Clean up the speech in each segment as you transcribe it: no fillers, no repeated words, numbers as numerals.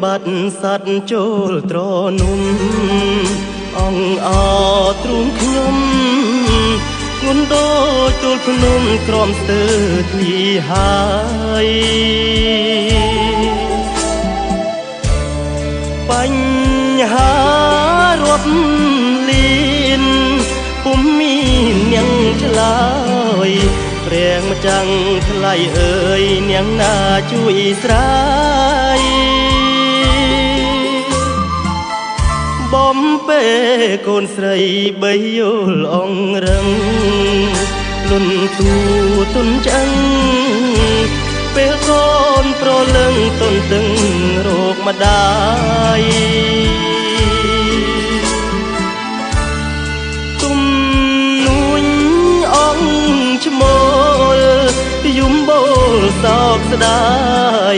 បាត់សัตว์ចូលត្រនំអងអទ្រូងខ្ញុំងុនដូចទូលភ្នំក្រំស្ទើរទីហើយបញ្ហារាប់លានពុំមាននាងឆ្លើយព្រះម្ចាំងថ្លៃអើយនាងណាជួយស្រាយបំពេកូនស្រីបីយល់អងរឹងលុនទូទុនចឹងពេលកូនប្រលឹងទុនទឹងរោគម្ដាយទុំនួញអងឈ្មោលយំបូលសោកស្ដាយ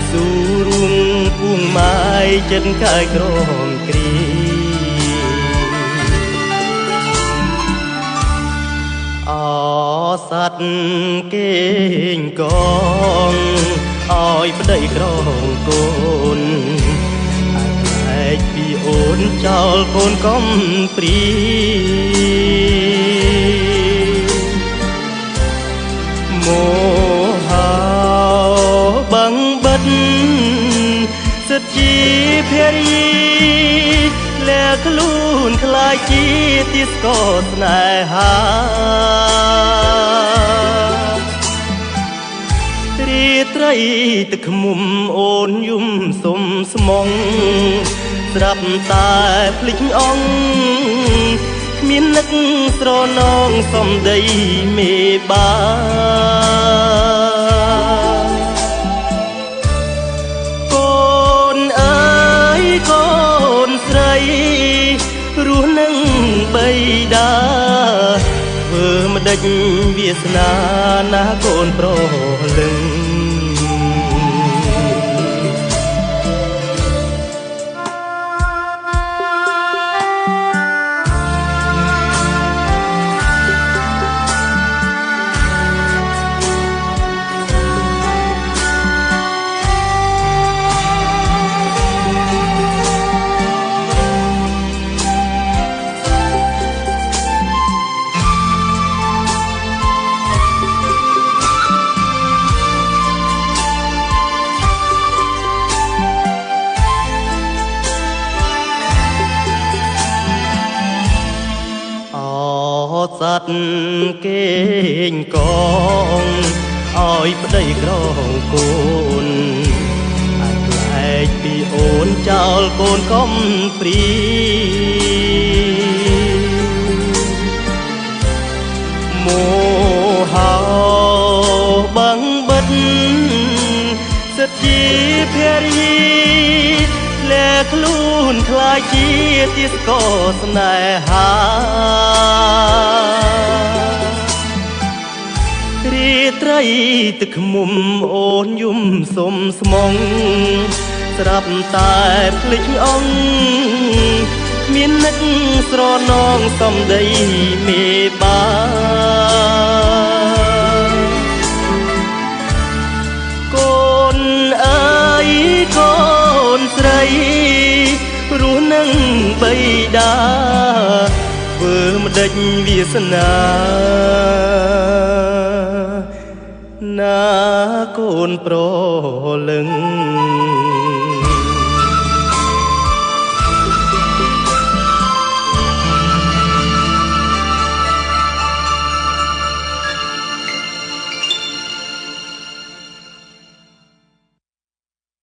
ស៊ូរួងពួងម៉ាយចិត្តកាយក្រំគ្រីអសัตว์គេងកងឲ្យប្តីក្រងកូនអាយពីអូនចោលកូនកំព្រីមោហៅបង្បិទសិទ្ធជាភរីលែខ្លួនខ្លាចជាទីស្គរស្នេហារីត្រីទឹកឃ្មុំអូនយំសុំស្មងស្រាប់តែភ្លេចអងគ្មាននឹកស្រណងសំដីមេបាកូនអើយកូនស្រីរស់នឹងបីតាធ្វើម្ដេចវាសនាណាកូនប្រលឹងសัตว์គេងកងឲ្យប្តីក្រងកូនអាខ្លែកពីអូនចោលកូនកំព្រីមោហៅបង្បិទសិទ្ធជាភរីលែខ្លួនខ្លាចជាទីស្គរស្នេហារីត្រីទឹកឃ្មុំអូនយំសុំស្មងស្រាប់តែភ្លេចអងគ្មាននឹកស្រណងសំដីមេបាកូនអើយកូនស្រីរស់នឹងបីតាធ្វើម្ដេចវាសនាណាកូនប្រលឹង